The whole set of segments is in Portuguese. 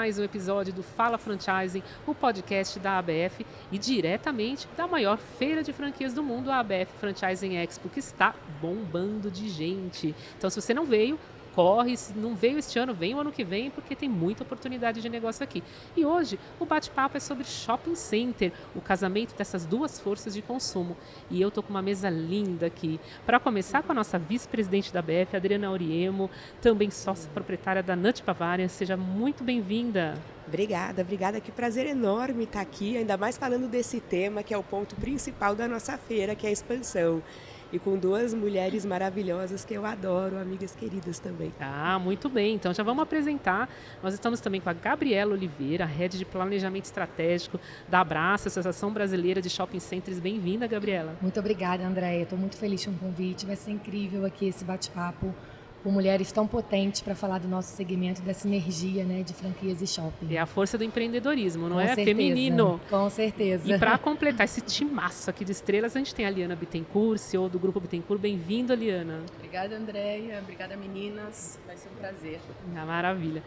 mais um episódio do Fala Franchising, o podcast da ABF e diretamente da maior feira de franquias do mundo, a ABF Franchising Expo, que está bombando de gente. Então, se você não veio, corre, se não veio este ano, vem o ano que vem, porque tem muita oportunidade de negócio aqui. E hoje o bate-papo é sobre shopping center, o casamento dessas duas forças de consumo. E eu tô com uma mesa linda aqui. Para começar com a nossa vice-presidente da BF, Adriana Auriemo, também sócia proprietária da Nut Bavarian. Seja muito bem-vinda. Obrigada. Que prazer enorme estar aqui, ainda mais falando desse tema que é o ponto principal da nossa feira, que é a expansão. E com duas mulheres maravilhosas que eu adoro, amigas queridas também. Ah, muito bem. Então já vamos apresentar. Nós estamos também com a Gabriela Oliveira, Head de Planejamento Estratégico da Abraça, Associação Brasileira de Shopping Centers. Bem-vinda, Gabriela. Muito obrigada, Andréia. Estou muito feliz com o convite. Vai ser incrível aqui esse bate-papo com mulheres tão potentes para falar do nosso segmento, dessa energia, né, de franquias e shopping. É a força do empreendedorismo, não com é? Certeza, Feminino. Com certeza. E para completar esse timaço aqui de estrelas, a gente tem a Liana Bittencourt, CEO do Grupo Bittencourt. Bem-vinda, Liana. Obrigada, Andréia. Obrigada, meninas. Vai ser um prazer. Ah, maravilha.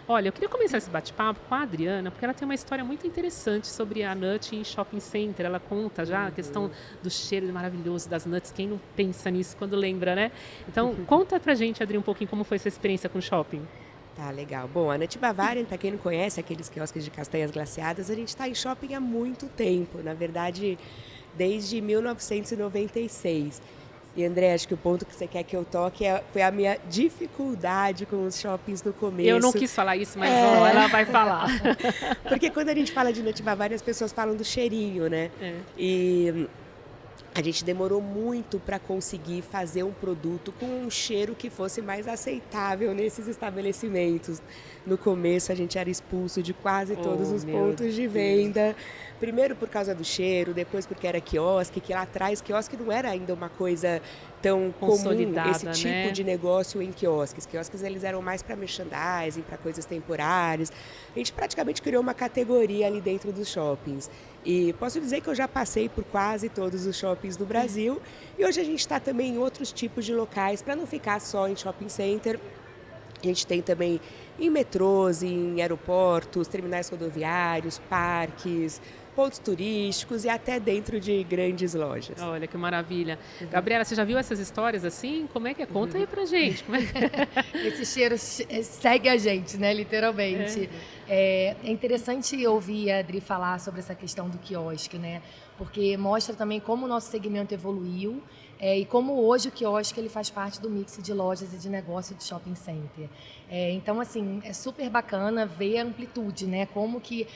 Olha, eu queria começar esse bate-papo com a Adriana, porque ela tem uma história muito interessante sobre a Nut em shopping center. Ela conta já a questão do cheiro maravilhoso das nuts. Quem não pensa nisso quando lembra, né? Então, conta pra gente, Adri, um pouquinho como foi essa experiência com o shopping. Tá, legal. Bom, a Nut Bavarian, para quem não conhece, aqueles quiosques de castanhas glaciadas, a gente está em shopping há muito tempo. Na verdade, desde 1996. E, André, acho que o ponto que você quer que eu toque foi a minha dificuldade com os shoppings no começo. Eu não quis falar isso, mas ela vai falar. Porque quando a gente fala de Nut Bavarian, as pessoas falam do cheirinho, né? E a gente demorou muito para conseguir fazer um produto com um cheiro que fosse mais aceitável nesses estabelecimentos. No começo, a gente era expulso de quase todos os pontos de venda. Primeiro por causa do cheiro, depois porque era quiosque, que lá atrás quiosque não era ainda uma coisa tão comum, esse tipo, né, de negócio em quiosques. Quiosques eles eram mais para merchandising, para coisas temporárias. A gente praticamente criou uma categoria ali dentro dos shoppings. E posso dizer que eu já passei por quase todos os shoppings do Brasil. E hoje a gente está também em outros tipos de locais, para não ficar só em shopping center. A gente tem também em metrôs, em aeroportos, terminais rodoviários, parques, pontos turísticos e até dentro de grandes lojas. Olha que maravilha. Gabriela, você já viu essas histórias assim? Como é que é? Conta aí pra gente. Como é que é? Esse cheiro segue a gente, né, literalmente. É interessante ouvir a Adri falar sobre essa questão do quiosque, né? Porque mostra também como o nosso segmento evoluiu e como hoje o quiosque ele faz parte do mix de lojas e de negócio de shopping center. Então, assim, é super bacana ver a amplitude, né? Como que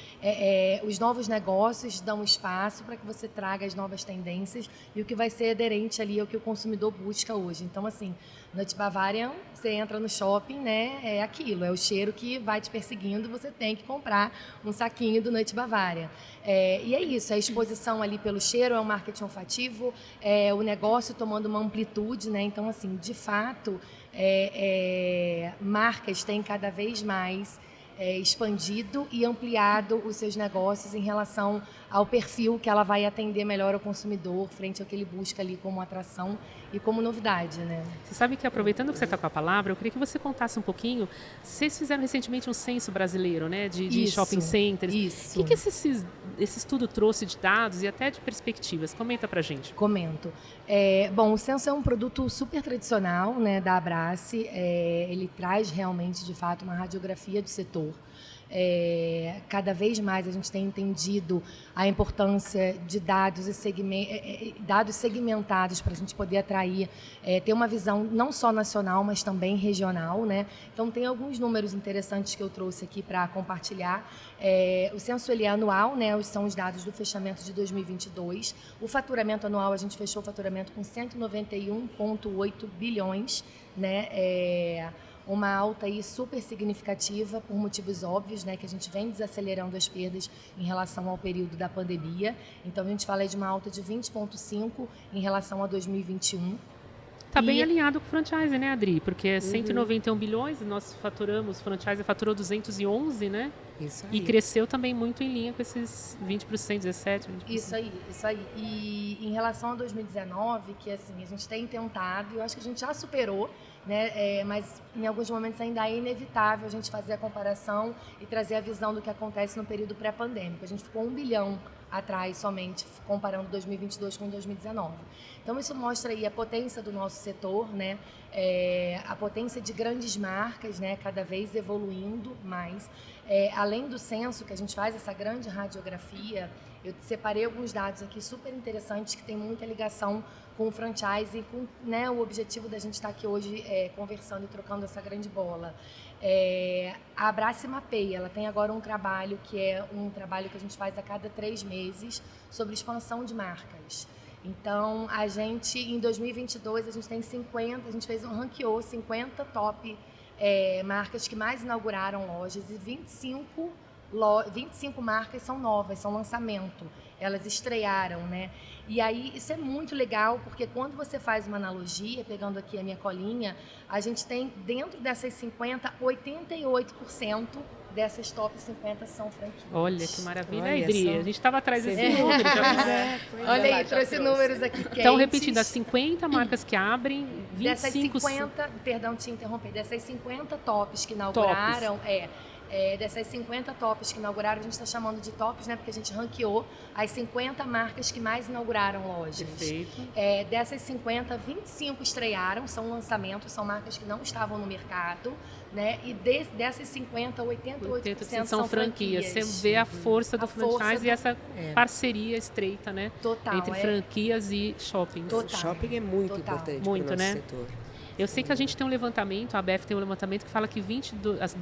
os novos negócios dão espaço para que você traga as novas tendências e o que vai ser aderente ali ao que o consumidor busca hoje. Então, assim, Nut Bavarian, você entra no shopping, né? É aquilo, é o cheiro que vai te perseguindo, você tem que comprar um saquinho do Nut Bavarian. E é isso, a exposição ali pelo cheiro, é um marketing olfativo, o negócio tomando uma amplitude, né? Então, assim, de fato, marcas têm cada vez mais expandido e ampliado os seus negócios em relação ao perfil que ela vai atender melhor ao consumidor frente ao que ele busca ali como atração e como novidade, né? Você sabe que, aproveitando que você está com a palavra, eu queria que você contasse um pouquinho. Vocês fizeram recentemente um censo brasileiro, né, de shopping centers. Isso. O que esse estudo trouxe de dados e até de perspectivas? Comenta pra gente. Comento. Bom, o censo é um produto super tradicional, né, da Abrace. Ele traz realmente, de fato, uma radiografia do setor. Cada vez mais a gente tem entendido a importância de dados dados segmentados para a gente poder atrair, ter uma visão não só nacional, mas também regional, né? Então tem alguns números interessantes que eu trouxe aqui para compartilhar. O censo ele é anual, né? São os dados do fechamento de 2022. O faturamento anual, a gente fechou o faturamento com 191,8 bilhões, né? Uma alta aí super significativa por motivos óbvios, né, que a gente vem desacelerando as perdas em relação ao período da pandemia. Então a gente fala de uma alta de 20,5 em relação a 2021. Está bem alinhado com o franchise, né, Adri? Porque é 191 bilhões, nós faturamos, o franchise faturou 211, né? Isso aí. E cresceu também muito em linha com esses 20%, 17%, 20%. Isso aí. E em relação a 2019, que assim, a gente tem tentado, eu acho que a gente já superou, né? Mas em alguns momentos ainda é inevitável a gente fazer a comparação e trazer a visão do que acontece no período pré-pandêmico. A gente ficou 1 bilhão atrás somente, comparando 2022 com 2019. Então isso mostra aí a potência do nosso setor, né? A potência de grandes marcas, né? Cada vez evoluindo mais. Além do censo, que a gente faz essa grande radiografia, eu separei alguns dados aqui super interessantes que tem muita ligação com o franchise e com, né, o objetivo da gente estar aqui hoje conversando e trocando essa grande bola. A Abrace e Mapeia, ela tem agora um trabalho que é um trabalho que a gente faz a cada 3 meses sobre expansão de marcas. Então, a gente, em 2022, a gente tem 50, a gente ranqueou 50 top marcas que mais inauguraram lojas e 25 marcas são novas, são lançamento. Elas estrearam, né? E aí, isso é muito legal, porque quando você faz uma analogia, pegando aqui a minha colinha, a gente tem, dentro dessas 50, 88% dessas top 50 são franquias. Olha, que maravilha. Olha Adri, só. a gente estava atrás desse número. Olha aí, trouxe números aqui quentes. Então, repetindo, as 50 marcas que abrem, 25... Dessas 50, perdão te interromper, dessas 50 tops que inauguraram, dessas 50 tops que inauguraram, a gente está chamando de tops, né? Porque a gente ranqueou as 50 marcas que mais inauguraram lojas. Perfeito. Dessas 50, 25 estrearam, são lançamentos, são marcas que não estavam no mercado, né? E dessas 50, 88% são franquias. Você vê a força do franchise e essa parceria estreita, né? Total. Entre franquias e shoppings. O shopping é muito importante para o nosso setor. Eu sei que a gente tem um levantamento, a ABF tem um levantamento que fala que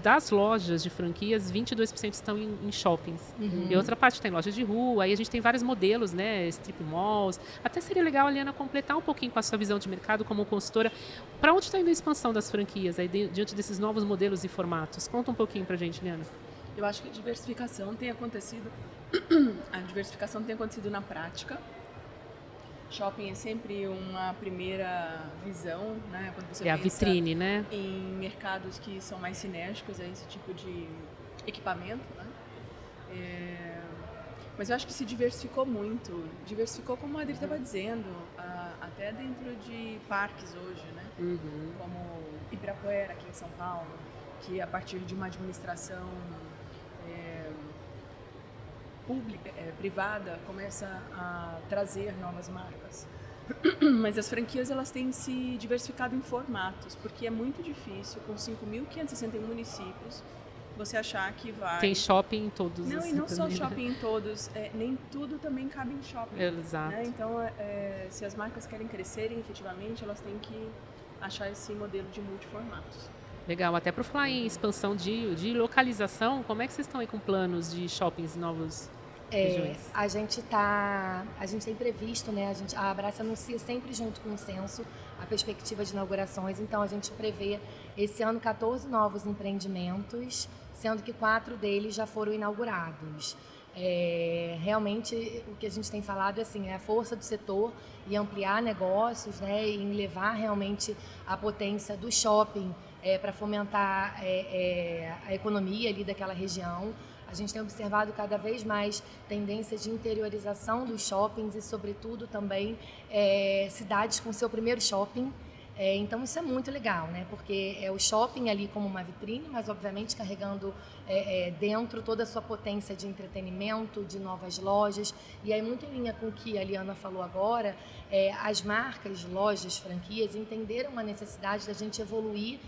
das lojas de franquias, 22% estão em shoppings. E outra parte tem lojas de rua, aí a gente tem vários modelos, né? Strip malls. Até seria legal, Liana, completar um pouquinho com a sua visão de mercado como consultora. Para onde está indo a expansão das franquias, aí, diante desses novos modelos e formatos? Conta um pouquinho para a gente, Liana. Eu acho que a diversificação tem acontecido na prática. Shopping é sempre uma primeira visão, né? Quando você pensa a vitrine, né? Em mercados que são mais sinérgicos a esse tipo de equipamento, né? Mas eu acho que se diversificou muito. Diversificou, como a Adri estava dizendo, até dentro de parques hoje, né? Como Ibirapuera, aqui em São Paulo, que a partir de uma administração pública, privada, começa a trazer novas marcas. Mas as franquias, elas têm se diversificado em formatos, porque é muito difícil, com 5.561 municípios, você achar que vai... Tem shopping em todos. Não, e não só shopping em todos, nem tudo também cabe em shopping. Exato. Né? Então, se as marcas querem crescerem efetivamente, elas têm que achar esse modelo de multiformatos. Legal, até para falar em expansão de localização, como é que vocês estão aí com planos de shoppings em novos regiões? A gente tem previsto, né? A Abrace anuncia sempre junto com o censo a perspectiva de inaugurações, então a gente prevê esse ano 14 novos empreendimentos, sendo que 4 deles já foram inaugurados. Realmente o que a gente tem falado é a força do setor e ampliar negócios, né? E em levar realmente a potência do shopping para fomentar a economia ali daquela região. A gente tem observado cada vez mais tendências de interiorização dos shoppings e, sobretudo, também cidades com seu primeiro shopping. Então, isso é muito legal, né? Porque é o shopping ali como uma vitrine, mas, obviamente, carregando dentro toda a sua potência de entretenimento, de novas lojas. E aí, muito em linha com o que a Liana falou agora, as marcas, lojas, franquias entenderam a necessidade da gente evoluir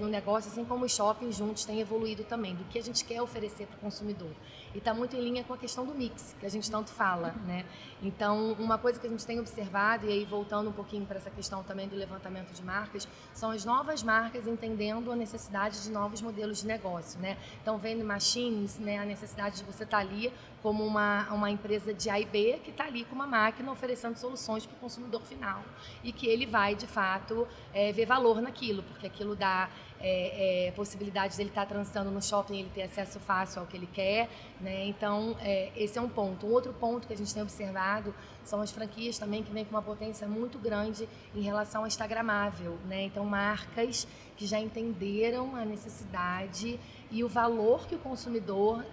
no negócio, assim como os shoppings juntos têm evoluído também, do que a gente quer oferecer para o consumidor. E está muito em linha com a questão do mix, que a gente tanto fala, né? Então, uma coisa que a gente tem observado, e aí voltando um pouquinho para essa questão também do levantamento de marcas, são as novas marcas entendendo a necessidade de novos modelos de negócio, né? Então, vending machines, né, a necessidade de você estar ali como uma empresa de A e B que está ali com uma máquina oferecendo soluções para o consumidor final e que ele vai, de fato, ver valor naquilo, porque aquilo dá possibilidade dele estar transitando no shopping, ele ter acesso fácil ao que ele quer, né? Então, esse é um ponto. Um outro ponto que a gente tem observado são as franquias também que vêm com uma potência muito grande em relação ao instagramável, né? Então, marcas que já entenderam a necessidade e o valor que o consumidor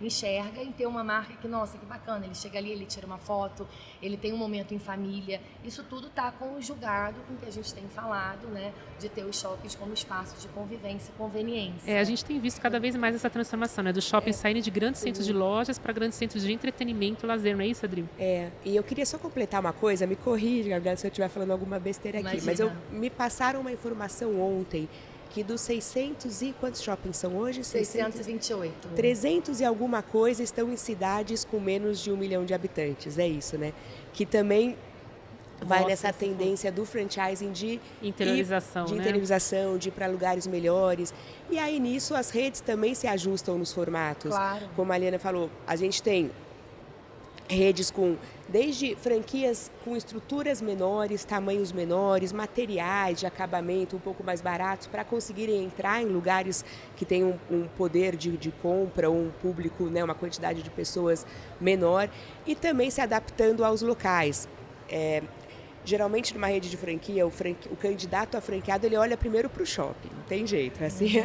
enxerga em ter uma marca que, nossa, que bacana, ele chega ali, ele tira uma foto, ele tem um momento em família. Isso tudo está conjugado com o que a gente tem falado, né, de ter os shoppings como espaço de convivência e conveniência. A gente tem visto cada vez mais essa transformação, né, dos shoppings saírem de grandes centros de lojas para grandes centros de entretenimento e lazer, não é isso, Adri? E eu queria só completar uma coisa, me corrija, Gabriela, se eu estiver falando alguma besteira aqui, mas me passaram uma informação ontem que dos 600 e quantos shoppings são hoje? 628. 300 e alguma coisa estão em cidades com menos de 1 milhão de habitantes, é isso, né? Que também vai nessa tendência do franchising de interiorização, de ir para lugares melhores. E aí nisso as redes também se ajustam nos formatos. Claro. Como a Aliana falou, a gente tem redes com desde franquias com estruturas menores, tamanhos menores, materiais de acabamento um pouco mais baratos para conseguirem entrar em lugares que têm um poder de compra, um público, né, uma quantidade de pessoas menor, e também se adaptando aos locais. Geralmente numa rede de franquia, o candidato a franqueado, ele olha primeiro para o shopping, não tem jeito. Assim,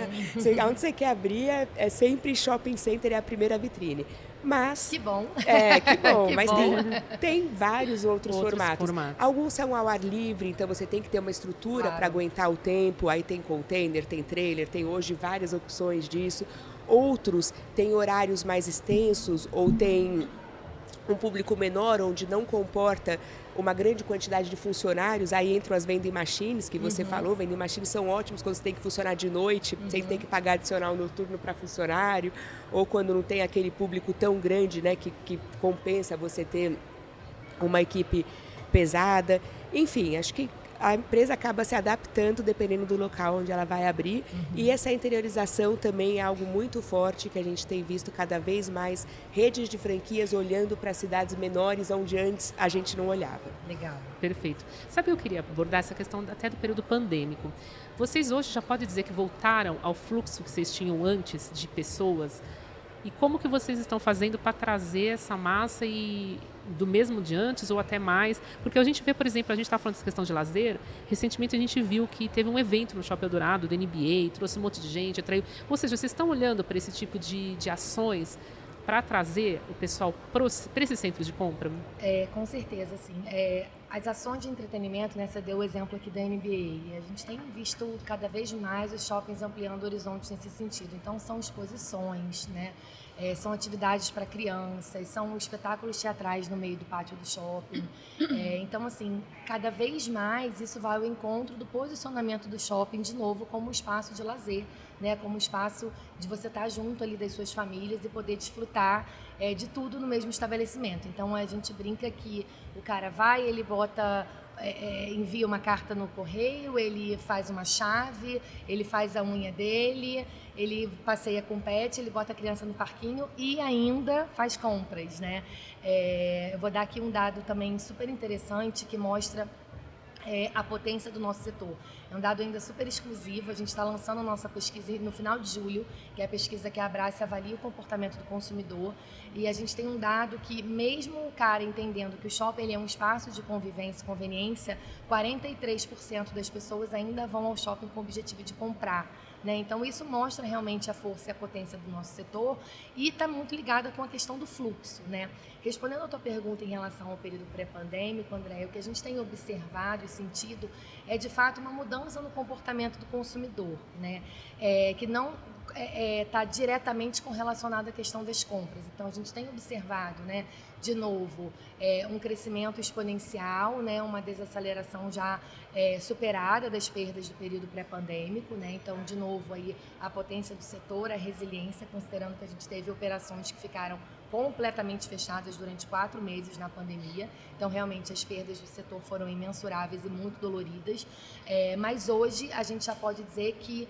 onde você quer abrir é sempre shopping center, é a primeira vitrine. Mas, que bom. Que bom, que mas bom. Tem vários outros formatos. Alguns são ao ar livre, então você tem que ter uma estrutura para aguentar o tempo. Aí tem container, tem trailer, tem hoje várias opções disso. Outros têm horários mais extensos ou tem um público menor, onde não comporta uma grande quantidade de funcionários. Aí entram as vending machines, que você falou. Vending machines são ótimos quando você tem que funcionar de noite, você tem que pagar adicional noturno para funcionário, ou quando não tem aquele público tão grande, né, que compensa você ter uma equipe pesada. Enfim, acho que a empresa acaba se adaptando dependendo do local onde ela vai abrir. E essa interiorização também é algo muito forte que a gente tem visto cada vez mais redes de franquias olhando para cidades menores onde antes a gente não olhava. Legal. Perfeito. Sabe, eu queria abordar essa questão até do período pandêmico. Vocês hoje já podem dizer que voltaram ao fluxo que vocês tinham antes de pessoas? E como que vocês estão fazendo para trazer essa massa e do mesmo de antes ou até mais? Porque a gente vê, por exemplo, a gente está falando dessa questão de lazer, recentemente a gente viu que teve um evento no Shopping Eldorado, do NBA, trouxe um monte de gente, atraiu. Ou seja, vocês estão olhando para esse tipo de ações para trazer o pessoal para esses centros de compra? Com certeza, sim. As ações de entretenimento, né, você deu o exemplo aqui da NBA, a gente tem visto cada vez mais os shoppings ampliando horizontes nesse sentido. Então, são exposições, né? São atividades para crianças, são espetáculos teatrais no meio do pátio do shopping. Então, assim, cada vez mais isso vai ao encontro do posicionamento do shopping, de novo, como espaço de lazer, né? Como espaço de você estar junto ali das suas famílias e poder desfrutar de tudo no mesmo estabelecimento. Então, a gente brinca que o cara vai, ele bota... envia uma carta no correio, ele faz uma chave, ele faz a unha dele, ele passeia com o pet, ele bota a criança no parquinho e ainda faz compras, né? Eu vou dar aqui um dado também super interessante que mostra a potência do nosso setor. É um dado ainda super exclusivo, a gente está lançando a nossa pesquisa no final de julho, que é a pesquisa que abraça e avalia o comportamento do consumidor, e a gente tem um dado que mesmo o cara entendendo que o shopping ele é um espaço de convivência e conveniência, 43% das pessoas ainda vão ao shopping com o objetivo de comprar. Né? Então, isso mostra realmente a força e a potência do nosso setor e está muito ligada com a questão do fluxo. Né? Respondendo a tua pergunta em relação ao período pré-pandêmico, André, o que a gente tem observado e sentido é, de fato, uma mudança no comportamento do consumidor, né? Que não está diretamente correlacionado à questão das compras. Então, a gente tem observado, né, de novo, um crescimento exponencial, né, uma desaceleração já superada das perdas do período pré-pandêmico. Né? Então, de novo, aí, a potência do setor, a resiliência, considerando que a gente teve operações que ficaram completamente fechadas durante 4 meses na pandemia. Então, realmente, as perdas do setor foram imensuráveis e muito doloridas. Mas hoje, a gente já pode dizer que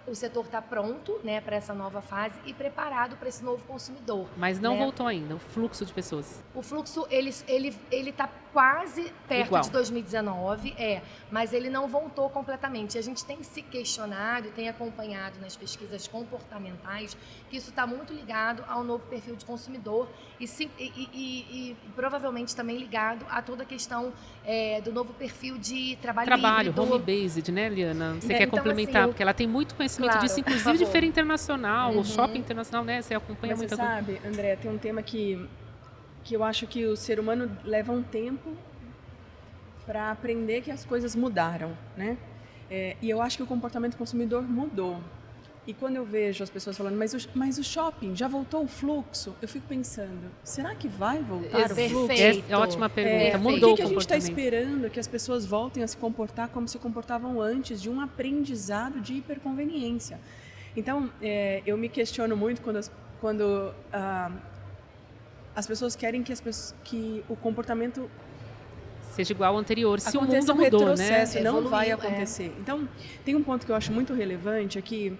o setor está pronto, né, para essa nova fase e preparado para esse novo consumidor. Mas não né? voltou ainda, o fluxo de pessoas. O fluxo, ele está quase perto Igual. de 2019, mas ele não voltou completamente. A gente tem se questionado, tem acompanhado nas pesquisas comportamentais que isso está muito ligado ao novo perfil de consumidor e provavelmente também ligado a toda a questão do novo perfil de Trabalho, híbrido. home-based, né, Liana? Você quer Então, complementar, assim, porque ela tem muito conhecimento claro, disso, por inclusive de favor. feira internacional, o shopping internacional, né? Você acompanha Mas muito. você sabe, André, tem um tema que eu acho que o ser humano leva um tempo para aprender que as coisas mudaram, né? E eu acho que o comportamento do consumidor mudou. E quando eu vejo as pessoas falando, mas o shopping, já voltou o fluxo? Eu fico pensando, será que vai voltar o fluxo? Perfeito. É ótima pergunta. Por Mudou que o a gente está comportamento. esperando que as pessoas voltem a se comportar como se comportavam antes de um aprendizado de hiperconveniência? Então, eu me questiono muito quando as pessoas querem que o comportamento Seja igual ao anterior, se o aconteça mundo um mudou, né? retrocesso, não Evoluiu, vai acontecer. Então, tem um ponto que eu acho muito relevante, é que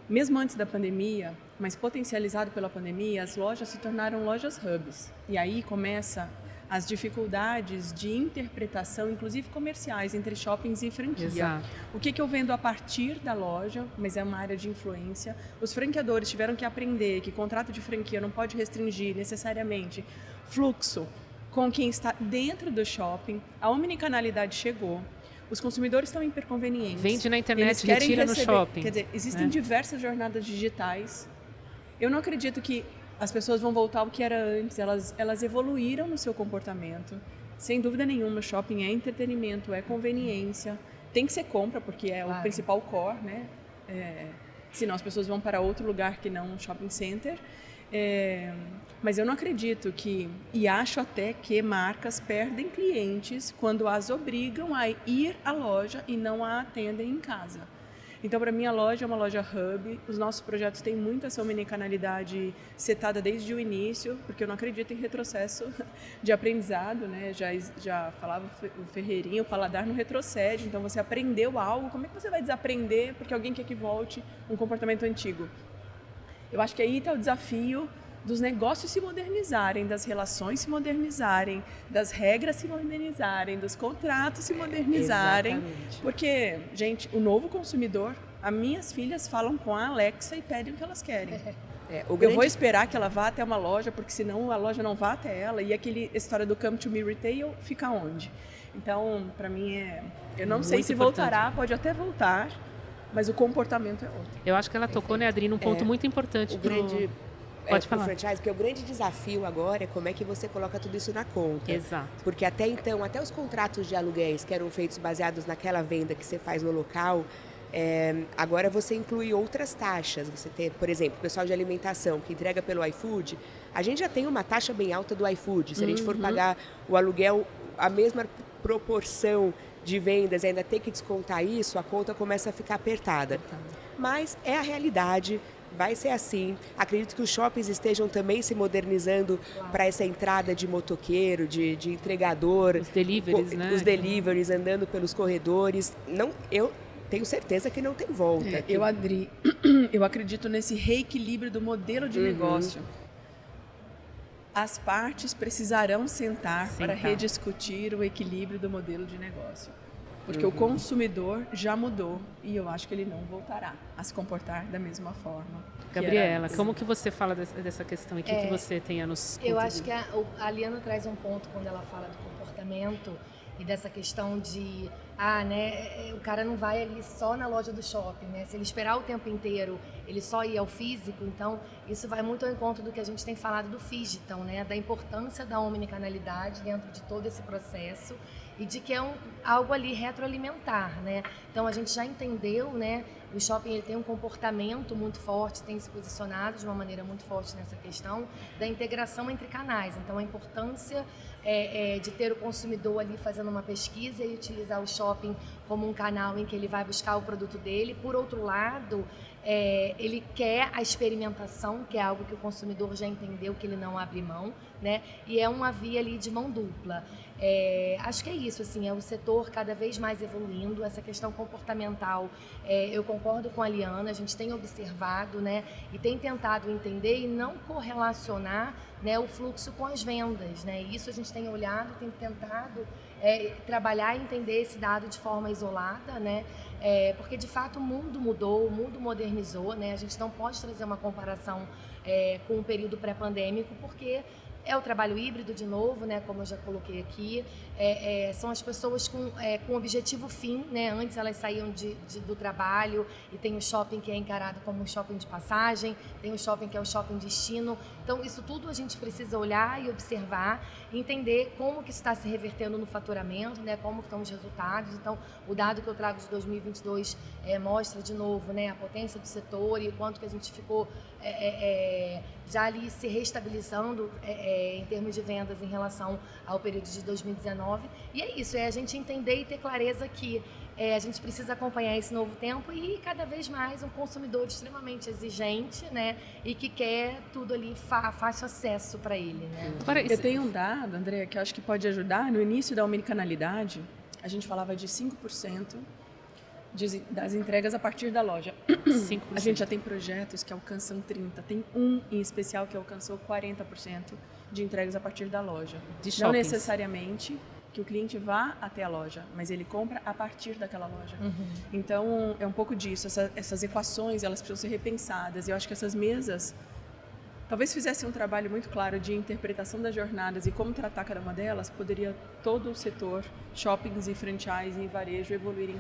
mesmo antes da pandemia, mas potencializado pela pandemia, as lojas se tornaram lojas hubs. E aí começa as dificuldades de interpretação, inclusive comerciais, entre shoppings e franquia. Exato. O que eu vendo a partir da loja, mas é uma área de influência. Os franqueadores tiveram que aprender que contrato de franquia não pode restringir necessariamente fluxo com quem está dentro do shopping. A omnicanalidade chegou. Os consumidores estão hiperconvenientes. Vende na Eles internet, querem retira receber, no shopping. Quer dizer, existem diversas jornadas digitais. Eu não acredito que as pessoas vão voltar ao que era antes. Elas evoluíram no seu comportamento. Sem dúvida nenhuma, o shopping é entretenimento, é conveniência. Tem que ser compra, porque é o principal core, né? Senão as pessoas vão para outro lugar que não um shopping center. Mas eu não acredito e acho até que marcas perdem clientes quando as obrigam a ir à loja e não a atendem em casa. Então, para mim, a loja é uma loja hub. Os nossos projetos têm muito essa omnicanalidade setada desde o início, porque eu não acredito em retrocesso de aprendizado, né? Já falava o Ferreirinha, o paladar não retrocede. Então, você aprendeu algo, como é que você vai desaprender porque alguém quer que volte um comportamento antigo? Eu acho que aí está o desafio dos negócios se modernizarem, das relações se modernizarem, das regras se modernizarem, dos contratos se modernizarem. Exatamente. Porque, gente, o novo consumidor, as minhas filhas falam com a Alexa e pedem o que elas querem. Eu vou esperar que ela vá até uma loja, porque senão a loja não vai até ela. E aquela história do Come to Me Retail fica onde? Então, para mim, eu não sei se voltará, pode até voltar, mas o comportamento é outro. Eu acho que ela tocou, né, Adri, num ponto muito importante. Pode falar. Franchise, porque o grande desafio agora é como é que você coloca tudo isso na conta. Exato. Porque até então, até os contratos de aluguéis que eram feitos baseados naquela venda que você faz no local, agora você inclui outras taxas. Você tem, por exemplo, o pessoal de alimentação que entrega pelo iFood, a gente já tem uma taxa bem alta do iFood. Se a gente for pagar o aluguel, a mesma proporção de vendas, ainda ter que descontar isso, a conta começa a ficar apertada. Mas é a realidade. Vai ser assim. Acredito que os shoppings estejam também se modernizando para essa entrada de motoqueiro, de entregador. Os deliveries, né? Os deliveries andando pelos corredores. Eu tenho certeza que não tem volta. Eu acredito nesse reequilíbrio do modelo de negócio. As partes precisarão sentar para rediscutir o equilíbrio do modelo de negócio. Porque o consumidor já mudou e eu acho que ele não voltará a se comportar da mesma forma. Gabriela, como que você fala dessa questão e o que você tem a nos Eu acho que a Liana traz um ponto quando ela fala do comportamento e dessa questão de, o cara não vai ali só na loja do shopping, né? Se ele esperar o tempo inteiro, ele só ir ao físico, então isso vai muito ao encontro do que a gente tem falado do Phygital, né? Da importância da omnicanalidade dentro de todo esse processo e de que é algo ali retroalimentar, né? Então a gente já entendeu, né? O shopping ele tem um comportamento muito forte, tem se posicionado de uma maneira muito forte nessa questão da integração entre canais. Então a importância de ter o consumidor ali fazendo uma pesquisa e utilizar o shopping como um canal em que ele vai buscar o produto dele. Por outro lado, ele quer a experimentação, que é algo que o consumidor já entendeu que ele não abre mão, né? E é uma via ali de mão dupla. Acho que é isso, assim, é o setor cada vez mais evoluindo, essa questão comportamental, eu concordo com a Liana, a gente tem observado, né, e tem tentado entender e não correlacionar, né, o fluxo com as vendas, né? Isso a gente tem olhado, tem tentado trabalhar e entender esse dado de forma isolada, né? Porque de fato o mundo mudou, o mundo modernizou, né? A gente não pode trazer uma comparação com o período pré-pandêmico, porque é o trabalho híbrido, de novo, né, como eu já coloquei aqui, são as pessoas com objetivo fim, né, antes elas saíam do trabalho e tem o shopping que é encarado como um shopping de passagem, tem o shopping que é o shopping destino, então isso tudo a gente precisa olhar e observar, entender como que isso está se revertendo no faturamento, né, como estão os resultados. Então o dado que eu trago de 2022 mostra de novo, né, a potência do setor e o quanto que a gente ficou já ali se reestabilizando em termos de vendas em relação ao período de 2019. E é isso, a gente entender e ter clareza que a gente precisa acompanhar esse novo tempo e cada vez mais um consumidor extremamente exigente, né? E que quer tudo ali fácil acesso para ele, né? Eu tenho um dado, André, que eu acho que pode ajudar. No início da omnicanalidade, a gente falava de 5% das entregas a partir da loja. 5%. A gente já tem projetos que alcançam 30%. Tem um em especial que alcançou 40% de entregas a partir da loja. Não necessariamente que o cliente vá até a loja, mas ele compra a partir daquela loja. Então, é um pouco disso. Essas equações, elas precisam ser repensadas. Eu acho que essas mesas talvez fizessem um trabalho muito claro de interpretação das jornadas e como tratar cada uma delas, poderia todo o setor, shoppings e franchise e varejo evoluírem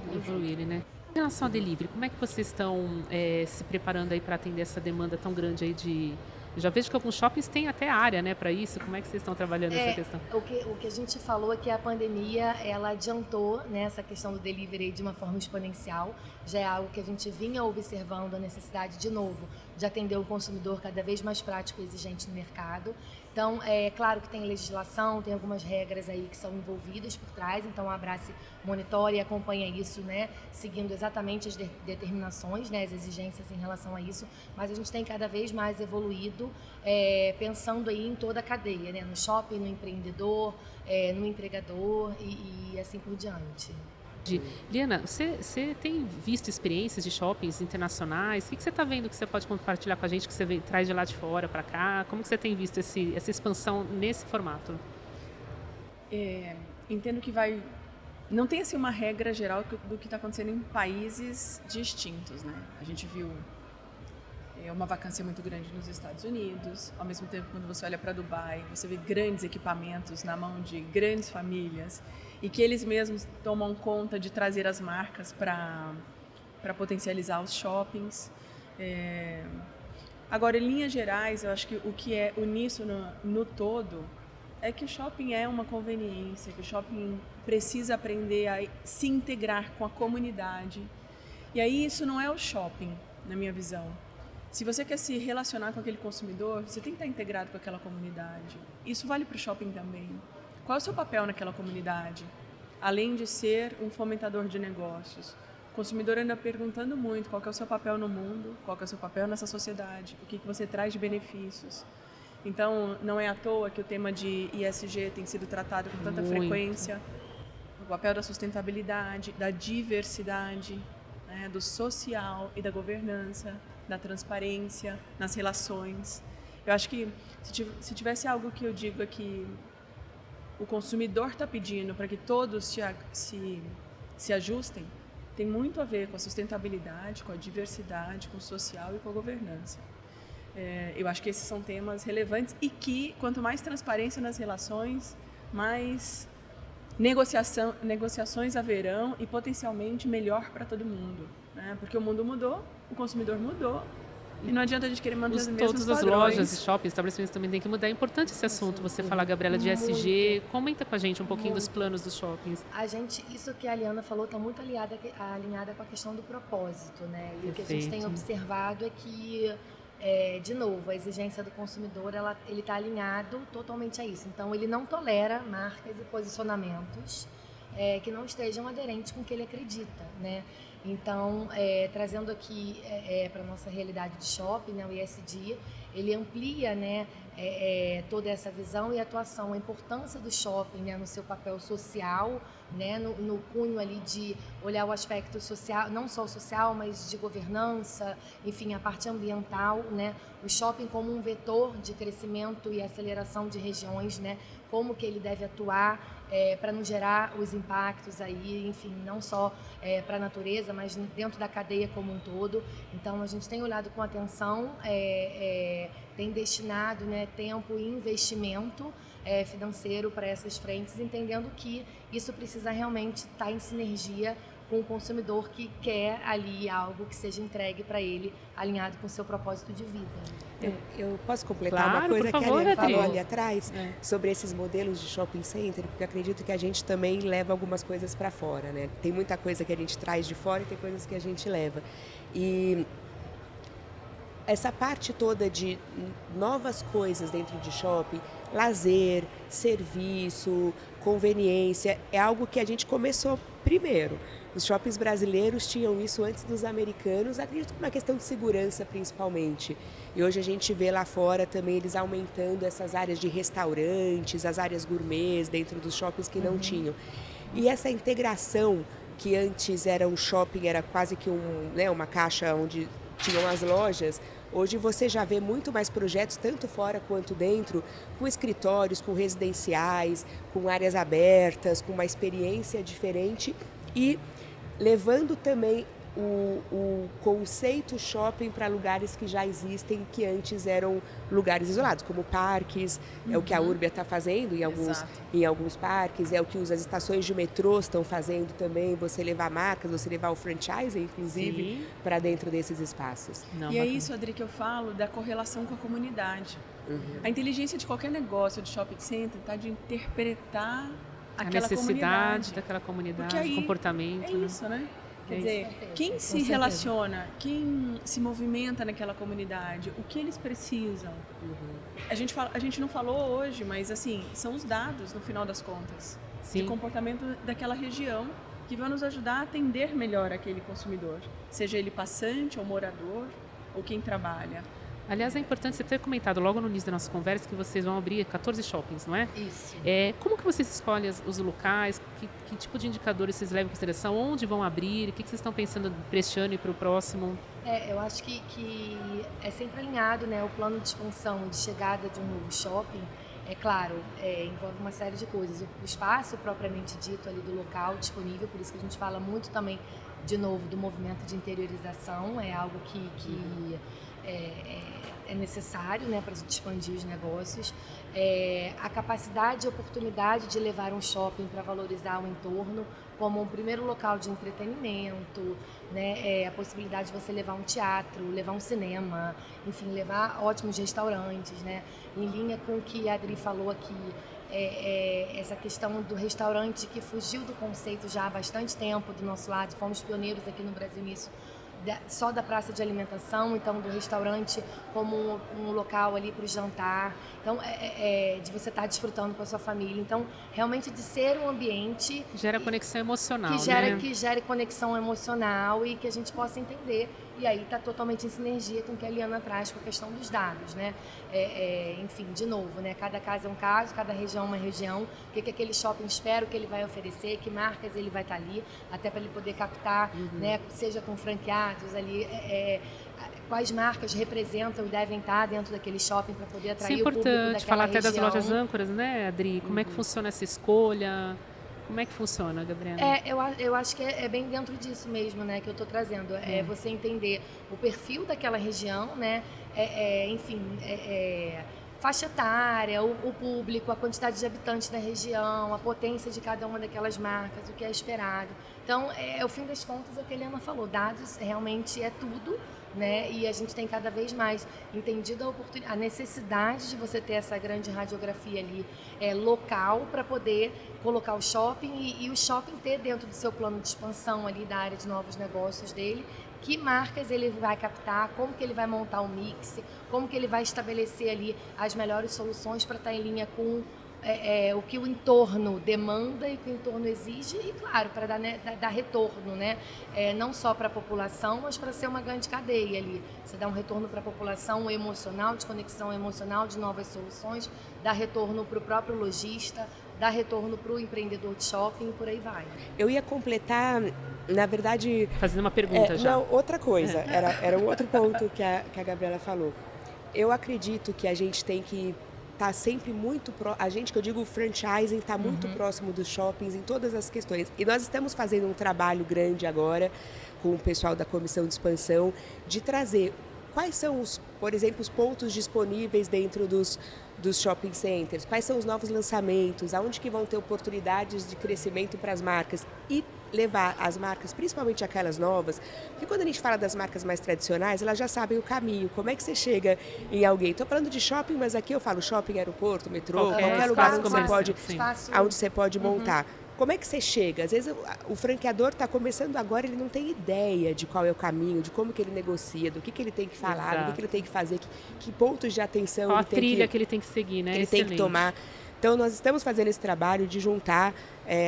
né? Em relação ao delivery, como é que vocês estão se preparando aí para atender essa demanda tão grande aí de... Eu já vejo que alguns shoppings têm até área, né, para isso. Como é que vocês estão trabalhando essa questão? O que a gente falou é que a pandemia, ela adiantou, né, essa questão do delivery de uma forma exponencial. Já é algo que a gente vinha observando a necessidade, de novo, de atender o consumidor cada vez mais prático e exigente no mercado. Então, é claro que tem legislação, tem algumas regras aí que são envolvidas por trás, então a Abrace monitora e acompanha isso, né, seguindo exatamente as determinações, né, as exigências em relação a isso, mas a gente tem cada vez mais evoluído, pensando aí em toda a cadeia, né, no shopping, no empreendedor, no entregador e assim por diante. Liana, você tem visto experiências de shoppings internacionais? O que você está vendo que você pode compartilhar com a gente, que você traz de lá de fora para cá? Como que você tem visto essa expansão nesse formato? Entendo que não tem assim uma regra geral do que está acontecendo em países distintos, né? A gente viu uma vacância muito grande nos Estados Unidos. Ao mesmo tempo, quando você olha para Dubai, você vê grandes equipamentos na mão de grandes famílias e que eles mesmos tomam conta de trazer as marcas para potencializar os shoppings. Agora, em linhas gerais, eu acho que o que é uníssono no todo é que o shopping é uma conveniência, que o shopping precisa aprender a se integrar com a comunidade. E aí isso não é o shopping, na minha visão. Se você quer se relacionar com aquele consumidor, você tem que estar integrado com aquela comunidade. Isso vale para o shopping também. Qual é o seu papel naquela comunidade? Além de ser um fomentador de negócios. O consumidor anda perguntando muito qual é o seu papel no mundo, qual é o seu papel nessa sociedade, o que você traz de benefícios. Então, não é à toa que o tema de ESG tem sido tratado com tanta frequência. O papel da sustentabilidade, da diversidade, né, do social e da governança, da transparência nas relações. Eu acho que se tivesse algo que eu digo é que o consumidor está pedindo para que todos se ajustem, tem muito a ver com a sustentabilidade, com a diversidade, com o social e com a governança. Eu acho que esses são temas relevantes e que, quanto mais transparência nas relações, mais negociações haverão e potencialmente melhor para todo mundo, né? Porque o mundo mudou, o consumidor mudou e não adianta a gente querer manter os mesmos padrões. Todas as lojas, shoppings, estabelecimentos também têm que mudar. É importante esse assunto, você falar, Gabriela, de ESG. Comenta com a gente um pouquinho dos planos dos shoppings. Isso que a Liana falou está muito alinhada com a questão do propósito, né? E o que a gente tem observado é que de novo, a exigência do consumidor, ele está alinhado totalmente a isso. Então, ele não tolera marcas e posicionamentos que não estejam aderentes com o que ele acredita, né? Então, trazendo aqui para a nossa realidade de shopping, né, o ESG, ele amplia, né, toda essa visão e atuação, a importância do shopping, né, no seu papel social, né, no cunho ali de olhar o aspecto social, não só o social, mas de governança, enfim, a parte ambiental, né, o shopping como um vetor de crescimento e aceleração de regiões, né, como que ele deve atuar para não gerar os impactos aí, enfim, não só para a natureza, mas dentro da cadeia como um todo. Então, a gente tem olhado com atenção, tem destinado, né, tempo e investimento financeiro para essas frentes, entendendo que isso precisa realmente estar em sinergia com o consumidor que quer ali algo que seja entregue para ele, alinhado com o seu propósito de vida. Eu posso completar Claro, uma coisa por favor, que a Ariane falou Adri. ali atrás, sobre esses modelos de shopping center, porque eu acredito que a gente também leva algumas coisas para fora, né? Tem muita coisa que a gente traz de fora e tem coisas que a gente leva. E essa parte toda de novas coisas dentro de shopping, lazer, serviço, conveniência, é algo que a gente começou primeiro. Os shoppings brasileiros tinham isso antes dos americanos, acredito que uma questão de segurança principalmente. E hoje a gente vê lá fora também eles aumentando essas áreas de restaurantes, as áreas gourmets dentro dos shoppings que não tinham. E essa integração que antes era um shopping, era quase que uma caixa onde tinham as lojas, hoje você já vê muito mais projetos, tanto fora quanto dentro, com escritórios, com residenciais, com áreas abertas, com uma experiência diferente e levando também o conceito shopping para lugares que já existem, que antes eram lugares isolados, como parques, é o que a Urbia está fazendo em alguns parques, é o que as estações de metrô estão fazendo também, você levar marcas, você levar o franchise, inclusive, para dentro desses espaços. E é isso, Adri, que eu falo da correlação com a comunidade. A inteligência de qualquer negócio de shopping center está de interpretar a aquela necessidade comunidade. daquela comunidade, Aí comportamento. É isso, né? Quer dizer, quem se certeza. relaciona, quem se movimenta naquela comunidade, o que eles precisam. A gente não falou hoje, mas assim, são os dados, no final das contas, de comportamento daquela região que vão nos ajudar a atender melhor aquele consumidor, seja ele passante ou morador ou quem trabalha. Aliás, é importante você ter comentado logo no início da nossa conversa que vocês vão abrir 14 shoppings, não é? Isso. Como que vocês escolhem os locais? Que tipo de indicadores vocês levam em consideração? Onde vão abrir? O que vocês estão pensando para este ano e para o próximo? Eu acho que é sempre alinhado, né, o plano de expansão, de chegada de um novo shopping. É claro, envolve uma série de coisas. O espaço propriamente dito ali do local disponível, por isso que a gente fala muito também, de novo, do movimento de interiorização. É algo que é necessário, né, para a gente expandir os negócios. A capacidade e oportunidade de levar um shopping para valorizar o entorno como um primeiro local de entretenimento, né, a possibilidade de você levar um teatro, levar um cinema, enfim, levar ótimos restaurantes, né, em linha com o que a Adri falou aqui, essa questão do restaurante que fugiu do conceito já há bastante tempo do nosso lado, fomos pioneiros aqui no Brasil nisso, só da praça de alimentação, então do restaurante como um local ali para o jantar, então de você estar desfrutando com a sua família, então realmente de ser um ambiente gera conexão emocional, que gere conexão emocional e que a gente possa entender, e aí está totalmente em sinergia com o que a Eliana traz com a questão dos dados, né? Enfim, de novo, né? Cada caso é um caso, cada região é uma região, o que aquele shopping espera, o que ele vai oferecer, que marcas ele vai estar ali, até para ele poder captar, né? Seja com franqueados ali, quais marcas representam e devem estar dentro daquele shopping para poder atrair o público daquela região. Isso é importante, falar até das lojas âncoras, né, Adri? Como é que funciona essa escolha? Como é que funciona, Gabriela? Eu acho que é bem dentro disso mesmo, né, que eu estou trazendo. É você entender o perfil daquela região, né, faixa etária, o público, a quantidade de habitantes da região, a potência de cada uma daquelas marcas, o que é esperado. Então, ao fim das contas, é o que a Eliana falou, dados realmente é tudo, né? E a gente tem cada vez mais entendido a necessidade de você ter essa grande radiografia ali local para poder colocar o shopping e o shopping ter dentro do seu plano de expansão ali da área de novos negócios dele, que marcas ele vai captar, como que ele vai montar o mix, como que ele vai estabelecer ali as melhores soluções para estar em linha com o que o entorno demanda e o que o entorno exige e, claro, para dar retorno, né? Não só para a população, mas para ser uma grande cadeia ali. Você dá um retorno para a população emocional, de conexão emocional, de novas soluções, dá retorno para o próprio lojista, dá retorno para o empreendedor de shopping e por aí vai. Eu ia completar, na verdade... Fazendo uma pergunta já. Não, outra coisa, era um outro ponto que a Gabriela falou. Eu acredito que a gente tem que estar sempre muito a gente, que eu digo o franchising, está muito próximo dos shoppings em todas as questões. E nós estamos fazendo um trabalho grande agora com o pessoal da comissão de expansão de trazer quais são, por exemplo, os pontos disponíveis dentro dos shopping centers, quais são os novos lançamentos, aonde que vão ter oportunidades de crescimento para as marcas e levar as marcas, principalmente aquelas novas, porque quando a gente fala das marcas mais tradicionais, elas já sabem o caminho, como é que você chega em alguém. Estou falando de shopping, mas aqui eu falo shopping, aeroporto, metrô, qualquer lugar onde você pode montar. Como é que você chega? Às vezes o franqueador está começando agora, ele não tem ideia de qual é o caminho, de como que ele negocia, do que ele tem que falar, do que ele tem que fazer, que pontos de atenção qual a trilha que ele tem que seguir, né? Ele tem que tomar. Então, nós estamos fazendo esse trabalho de juntar,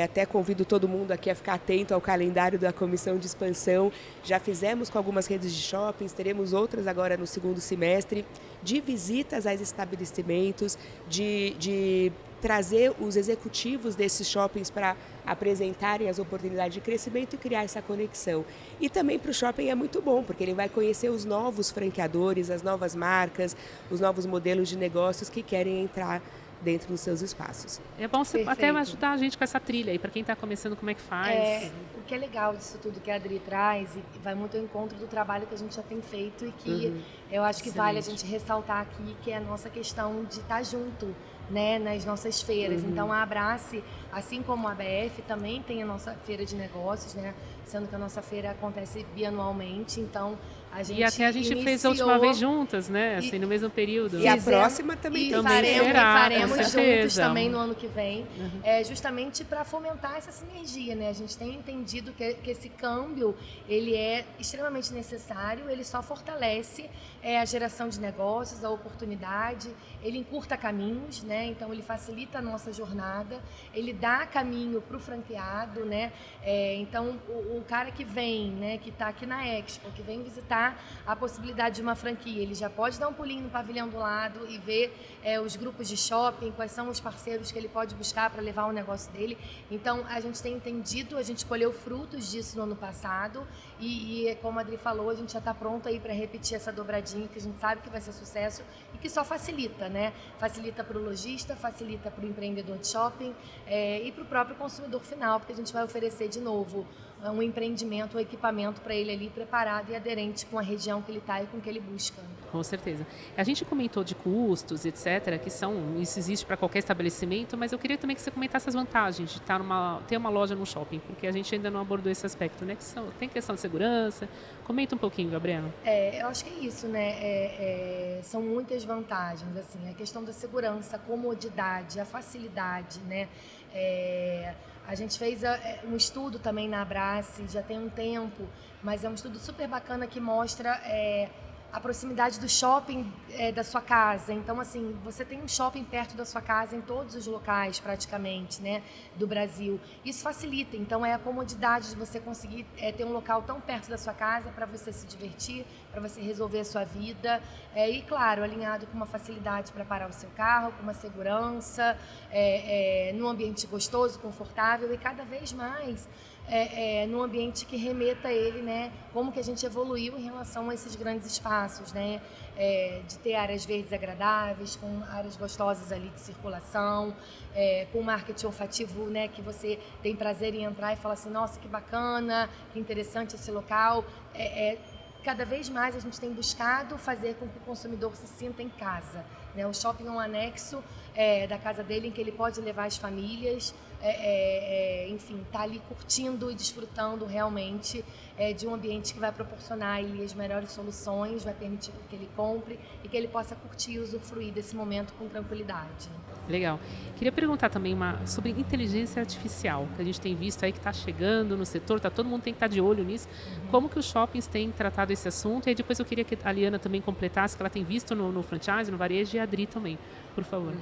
até convido todo mundo aqui a ficar atento ao calendário da Comissão de Expansão. Já fizemos com algumas redes de shoppings, teremos outras agora no segundo semestre, de visitas aos estabelecimentos, de trazer os executivos desses shoppings para apresentarem as oportunidades de crescimento e criar essa conexão. E também para o shopping é muito bom, porque ele vai conhecer os novos franqueadores, as novas marcas, os novos modelos de negócios que querem entrar dentro dos seus espaços. É bom você até ajudar a gente com essa trilha aí, para quem está começando, como é que faz? O que é legal disso tudo que a Adri traz, e vai muito ao encontro do trabalho que a gente já tem feito e que eu acho que vale a gente ressaltar aqui, que é a nossa questão de estar junto, né, nas nossas feiras. Então a Abrace, assim como a ABF, também tem a nossa feira de negócios, né, sendo que a nossa feira acontece bianualmente, então a gente até a gente fez a última vez juntas, né, assim, no mesmo período. E a próxima também faremos juntos também no ano que vem, justamente para fomentar essa sinergia, né? A gente tem entendido que esse câmbio, ele é extremamente necessário, ele só fortalece a geração de negócios, a oportunidade, ele encurta caminhos, né? Então ele facilita a nossa jornada, ele dá caminho para o franqueado, né? Então o cara que vem, né, que está aqui na Expo, que vem visitar a possibilidade de uma franquia, ele já pode dar um pulinho no pavilhão do lado e ver os grupos de shopping, quais são os parceiros que ele pode buscar para levar o negócio dele. Então a gente tem entendido, a gente colheu frutos disso no ano passado e como a Adri falou, a gente já está pronto aí para repetir essa dobradinha, que a gente sabe que vai ser sucesso e que só facilita, né? Facilita para o lojista, facilita para o empreendedor de shopping e para o próprio consumidor final, porque a gente vai oferecer de novo um empreendimento, um equipamento para ele ali preparado e aderente com a região que ele está e com o que ele busca. Com certeza. A gente comentou de custos, etc., que isso existe para qualquer estabelecimento, mas eu queria também que você comentasse as vantagens de ter uma loja no shopping, porque a gente ainda não abordou esse aspecto, né? Tem questão de segurança. Comenta um pouquinho, Gabriela. Eu acho que é isso, né? São muitas vantagens, assim, a questão da segurança, a comodidade, a facilidade, né? A gente fez um estudo também na Abrace, já tem um tempo, mas é um estudo super bacana que mostra a proximidade do shopping da sua casa. Então, assim, você tem um shopping perto da sua casa em todos os locais, praticamente, né, do Brasil. Isso facilita, então, a comodidade de você conseguir ter um local tão perto da sua casa para você se divertir, para você resolver a sua vida. E, claro, alinhado com uma facilidade para parar o seu carro, com uma segurança, num ambiente gostoso, confortável e cada vez mais num ambiente que remeta a ele, né, como que a gente evoluiu em relação a esses grandes espaços, né, de ter áreas verdes agradáveis, com áreas gostosas ali de circulação, com marketing olfativo, né, que você tem prazer em entrar e falar assim, nossa, que bacana, que interessante esse local. Cada vez mais a gente tem buscado fazer com que o consumidor se sinta em casa, né? O shopping é um anexo da casa dele em que ele pode levar as famílias, enfim, tá ali curtindo e desfrutando realmente de um ambiente que vai proporcionar ele as melhores soluções, vai permitir que ele compre e que ele possa curtir e usufruir desse momento com tranquilidade. Legal. Queria perguntar também sobre inteligência artificial, que a gente tem visto aí que está chegando no setor, todo mundo tem que estar de olho nisso. Como que os shoppings têm tratado esse assunto? E aí depois eu queria que a Liana também completasse, que ela tem visto no franchise, no varejo, e a Adri também, por favor.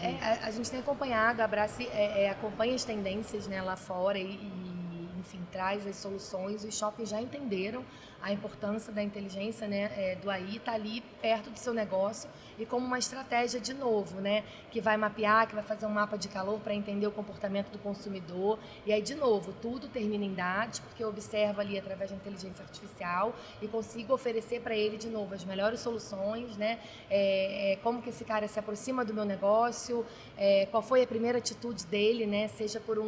A gente tem acompanhado, a Abrace acompanha as tendências, né, lá fora enfim, traz as soluções. Os shoppings já entenderam a importância da inteligência, né, do AI, está ali perto do seu negócio e como uma estratégia de novo, né, que vai mapear, que vai fazer um mapa de calor para entender o comportamento do consumidor. E aí, de novo, tudo termina em dados, porque eu observo ali através da inteligência artificial e consigo oferecer para ele, de novo, as melhores soluções, né, como que esse cara se aproxima do meu negócio, qual foi a primeira atitude dele, né, seja por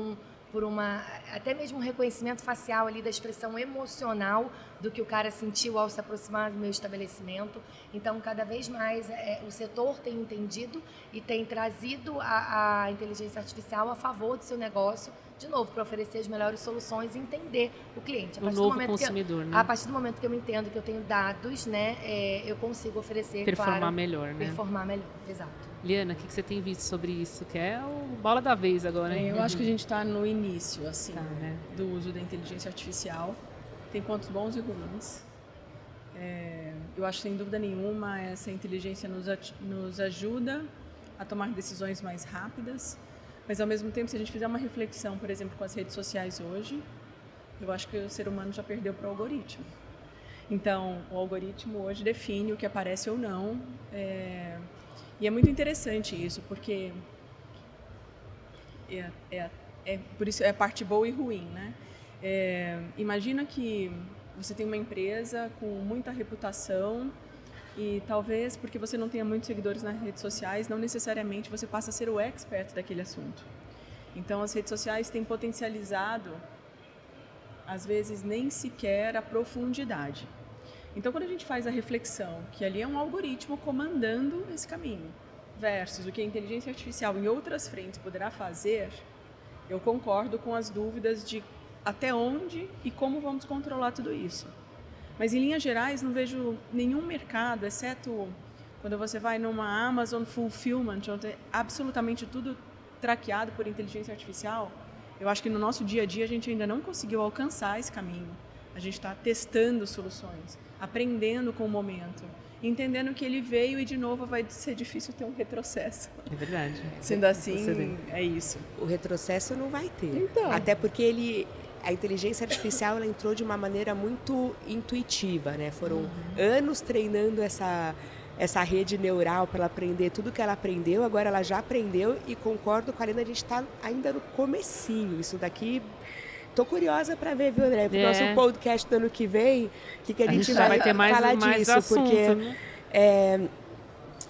até mesmo um reconhecimento facial ali da expressão emocional do que o cara sentiu ao se aproximar do meu estabelecimento. Então, cada vez mais o setor tem entendido e tem trazido a inteligência artificial a favor do seu negócio, de novo, para oferecer as melhores soluções e entender o cliente. O novo consumidor, né? A partir do momento que eu entendo que eu tenho dados, né, eu consigo oferecer, performar melhor, né? Performar melhor, exato. Liana, o que você tem visto sobre isso? Que é o bola da vez agora, hein? Eu acho que a gente está no início, assim, né? do uso da inteligência artificial. Tem pontos bons e ruins. Eu acho, sem dúvida nenhuma, essa inteligência nos ajuda a tomar decisões mais rápidas, mas, ao mesmo tempo, se a gente fizer uma reflexão, por exemplo, com as redes sociais hoje, eu acho que o ser humano já perdeu para o algoritmo. Então, o algoritmo hoje define o que aparece ou não, e é muito interessante isso, porque por isso é a parte boa e ruim, né? Imagina que você tem uma empresa com muita reputação e talvez porque você não tenha muitos seguidores nas redes sociais, não necessariamente você passa a ser o expert daquele assunto. Então, as redes sociais têm potencializado, às vezes, nem sequer a profundidade. Então, quando a gente faz a reflexão que ali é um algoritmo comandando esse caminho, versus o que a inteligência artificial em outras frentes poderá fazer, eu concordo com as dúvidas de até onde e como vamos controlar tudo isso. Mas, em linhas gerais, não vejo nenhum mercado, exceto quando você vai numa Amazon Fulfillment, onde é absolutamente tudo traqueado por inteligência artificial. Eu acho que no nosso dia a dia a gente ainda não conseguiu alcançar esse caminho. A gente está testando soluções, aprendendo com o momento, entendendo que ele veio e, de novo, vai ser difícil ter um retrocesso. É verdade. Sendo assim, é isso. O retrocesso não vai ter. Então. Até porque a inteligência artificial ela entrou de uma maneira muito intuitiva, né? Foram anos treinando essa rede neural para ela aprender tudo que ela aprendeu. Agora ela já aprendeu e concordo com a Helena, a gente está ainda no comecinho. Isso daqui... Tô curiosa para ver, viu, André? Pro nosso podcast do ano que vem, o que a gente vai ter falar mais disso, assunto, porque né?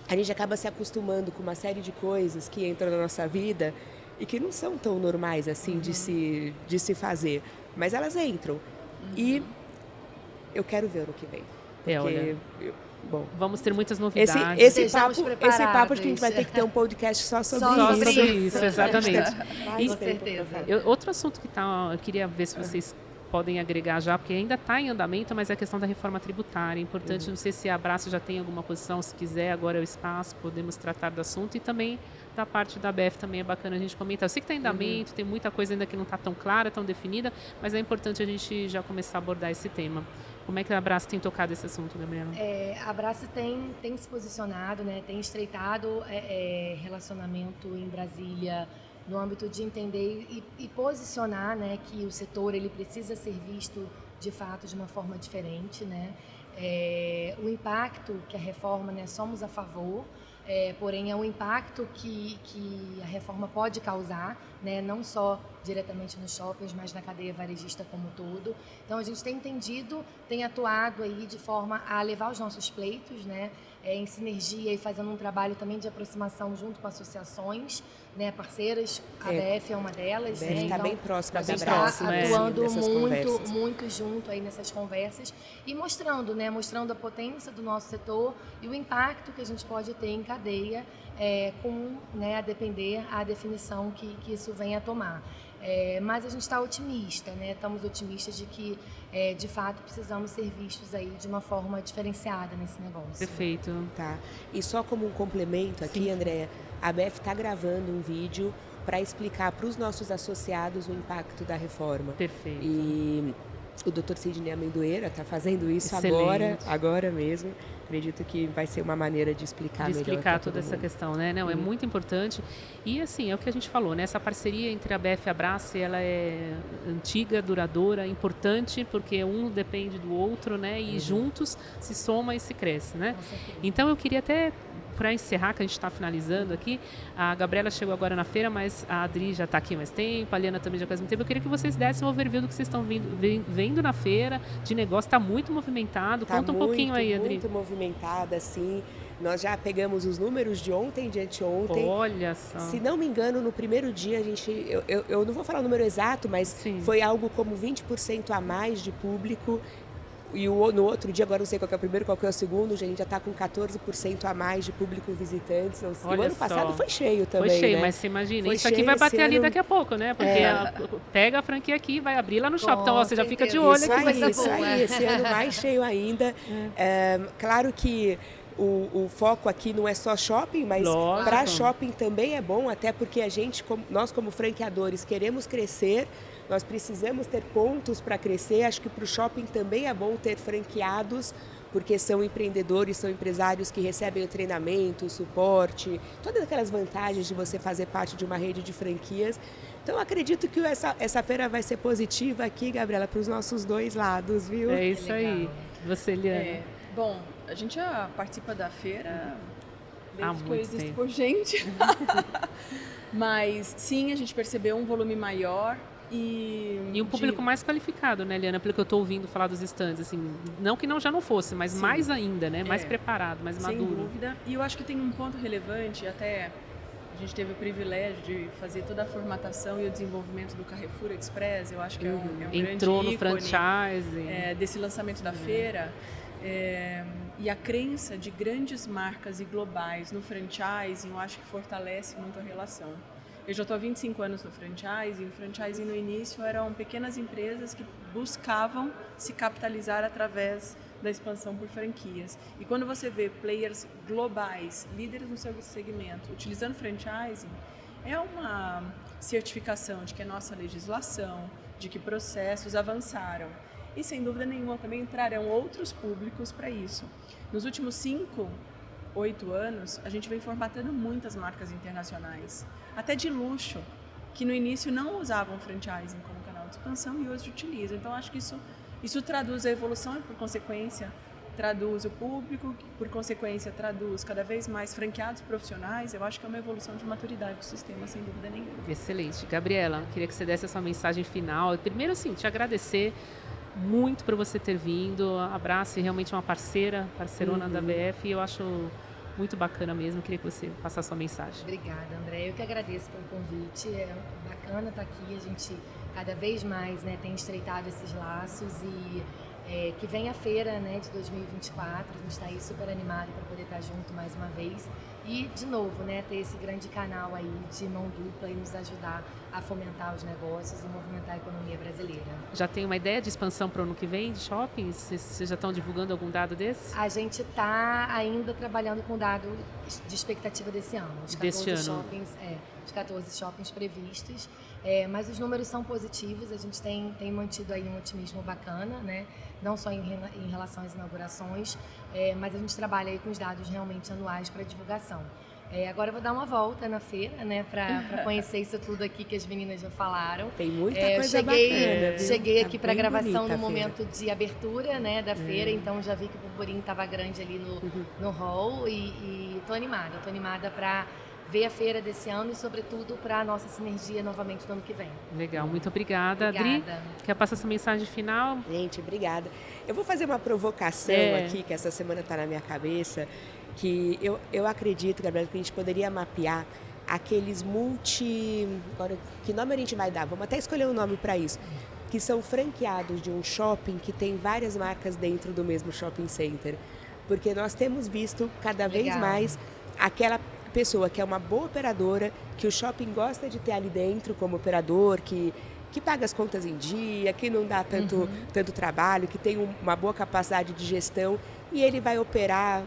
A gente acaba se acostumando com uma série de coisas que entram na nossa vida e que não são tão normais assim de se fazer, mas elas entram. E eu quero ver ano que vem. Porque bom, vamos ter muitas novidades. Esse papo acho que a gente vai ter que ter um podcast só sobre isso, exatamente. Com certeza. Outro assunto que eu queria ver se vocês podem agregar já, porque ainda está em andamento, mas é a questão da reforma tributária. É importante, não sei se a Abrace já tem alguma posição, se quiser, agora é o espaço, podemos tratar do assunto. E também da parte da ABF também é bacana a gente comentar. Eu sei que está em andamento, tem muita coisa ainda que não está tão clara, tão definida, mas é importante a gente já começar a abordar esse tema. Como é que a Abrace tem tocado esse assunto, Gabriela? A Abrace tem se posicionado, né, tem estreitado relacionamento em Brasília no âmbito de entender e posicionar, né, que o setor ele precisa ser visto de fato de uma forma diferente, né? O impacto que a reforma, né, somos a favor, porém é um impacto que a reforma pode causar, né, não só diretamente nos shoppings, mas na cadeia varejista como um todo. Então a gente tem entendido, tem atuado aí de forma a levar os nossos pleitos, né, em sinergia e fazendo um trabalho também de aproximação junto com associações, né, parceiras. A ABF é uma delas. A ABF está bem próxima da Abrace, atuando muito, muito junto aí nessas conversas e mostrando, né, mostrando a potência do nosso setor e o impacto que a gente pode ter em cadeia, né, a depender a definição que isso venha a tomar. Mas a gente está otimista, né? Estamos otimistas de que, de fato, precisamos ser vistos aí de uma forma diferenciada nesse negócio. Perfeito. Tá. E só como um complemento aqui, Andréa, a ABF está gravando um vídeo para explicar para os nossos associados o impacto da reforma. Perfeito. E o Dr. Sidney Amendoeira está fazendo isso Excelente. agora mesmo. Acredito que vai ser uma maneira de explicar melhor. De explicar toda essa questão, né? Não, é muito importante. E assim, é o que a gente falou, né? Essa parceria entre a ABF e a Abrace, ela é antiga, duradoura, importante, porque um depende do outro, né? E juntos se soma e se cresce, né? Então eu queria até, para encerrar, que a gente está finalizando aqui, a Gabriela chegou agora na feira, mas a Adri já está aqui há mais tempo, a Liana também já faz muito tempo. Eu queria que vocês dessem um overview do que vocês estão vendo na feira, de negócio, está muito movimentado. Conta um pouquinho aí, Adri. Muito movimentada, sim. Nós já pegamos os números de ontem, de anteontem. Olha só. Se não me engano, no primeiro dia, eu não vou falar o número exato, mas foi algo como 20% a mais de público. E no outro dia, agora não sei qual que é o primeiro, qual que é o segundo, a gente já está com 14% a mais de público visitantes. O ano passado foi cheio também, foi cheio, né? Mas você imagina, isso aqui vai bater ali daqui a pouco, né? Porque pega a franquia aqui e vai abrir lá no shopping. Então, você já fica de olho aqui. Isso aí, esse ano mais cheio ainda. Claro que o foco aqui não é só shopping, mas para shopping também é bom, até porque nós como franqueadores queremos crescer. Nós precisamos ter pontos para crescer. Acho que para o shopping também é bom ter franqueados, porque são empreendedores, são empresários que recebem o treinamento, o suporte, todas aquelas vantagens de você fazer parte de uma rede de franquias. Então, acredito que essa feira vai ser positiva aqui, Gabriela, para os nossos dois lados, viu? É isso aí. Você, Liana? Bom, a gente já participa da feira desde que eu existo tempo. por gente. Mas, sim, a gente percebeu um volume maior. E um público mais qualificado, né, Liana? Pelo que eu estou ouvindo falar dos stands, assim, não que já não fosse, mas mais ainda, né? Mais preparado, mais maduro. Sem dúvida. E eu acho que tem um ponto relevante, até a gente teve o privilégio de fazer toda a formatação e o desenvolvimento do Carrefour Express. Eu acho que é um Entrou grande no franchising. Desse lançamento da feira. E a crença de grandes marcas e globais no franchising, eu acho que fortalece muito a relação. Eu já estou há 25 anos no franchising. O franchising no início eram pequenas empresas que buscavam se capitalizar através da expansão por franquias. E quando você vê players globais, líderes no seu segmento, utilizando franchising, é uma certificação de que a nossa legislação, de que processos avançaram. E sem dúvida nenhuma também entrarão outros públicos para isso. Nos últimos 8 anos, a gente vem formatando muitas marcas internacionais, até de luxo, que no início não usavam franchising como canal de expansão e hoje utilizam. Então, acho que isso traduz a evolução e, por consequência, traduz o público, que, por consequência, traduz cada vez mais franqueados profissionais. Eu acho que é uma evolução de maturidade do sistema, sem dúvida nenhuma. Excelente. Gabriela, queria que você desse a sua mensagem final. Primeiro, assim, te agradecer muito por você ter vindo. A Abrace realmente é uma parceirona da ABF, e eu acho muito bacana mesmo. Queria que você passasse a sua mensagem. Obrigada, André. Eu que agradeço pelo convite. É bacana estar aqui. A gente cada vez mais, né, tem estreitado esses laços e que vem a feira, né, de 2024. A gente está aí super animado para poder estar junto mais uma vez. E, de novo, né, ter esse grande canal aí de mão dupla e nos ajudar a fomentar os negócios e movimentar a economia brasileira. Já tem uma ideia de expansão para o ano que vem de shoppings? Vocês já estão divulgando algum dado desse? A gente está ainda trabalhando com dado de expectativa desse ano. Os 14 shoppings, os 14 shoppings previstos. Mas os números são positivos, a gente tem mantido aí um otimismo bacana, né? Não só em relação às inaugurações, mas a gente trabalha aí com os dados realmente anuais para divulgação. Agora eu vou dar uma volta na feira, né, para conhecer isso tudo aqui que as meninas já falaram. Tem muita coisa bacana, viu? Cheguei aqui para gravação no momento de abertura, né, da feira, então já vi que o burburinho estava grande ali no hall e tô animada para ver a feira desse ano e, sobretudo, para a nossa sinergia novamente no ano que vem. Legal, muito obrigada. Adri, quer passar essa mensagem final? Gente, obrigada. Eu vou fazer uma provocação aqui, que essa semana está na minha cabeça, que eu acredito, Gabriela, que a gente poderia mapear aqueles agora, que nome a gente vai dar? Vamos até escolher um nome para isso. Que são franqueados de um shopping que tem várias marcas dentro do mesmo shopping center. Porque nós temos visto cada vez mais aquela pessoa que é uma boa operadora, que o shopping gosta de ter ali dentro como operador, que paga as contas em dia, que não dá tanto trabalho, que tem uma boa capacidade de gestão, e ele vai operar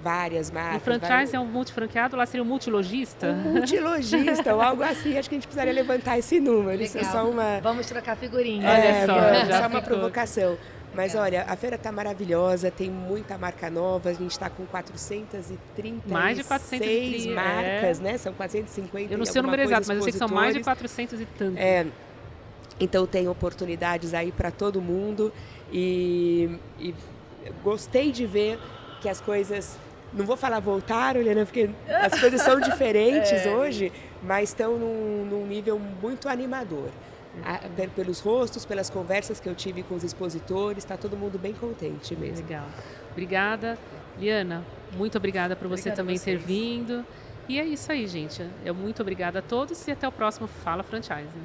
várias marcas. O franchise é um multifranqueado, lá seria um multilogista? Um multilogista ou algo assim. Acho que a gente precisaria levantar esse número. Legal. Isso é só uma... Vamos trocar figurinha. Olha só, só uma provocação. Mas olha, a feira está maravilhosa, tem muita marca nova, a gente está com 436 mais de 430 marcas, né? São 450. Eu não sei o número exato, mas eu sei que são mais de 400 e tanto. Então tem oportunidades aí para todo mundo e gostei de ver que as coisas, não vou falar voltaram, Helena, porque as coisas são diferentes hoje, mas estão num nível muito animador. Pelos rostos, pelas conversas que eu tive com os expositores, está todo mundo bem contente mesmo. Legal. Obrigada. Liana, muito obrigada por você também ter vindo. E é isso aí, gente. Muito obrigada a todos e até o próximo Fala Franchising.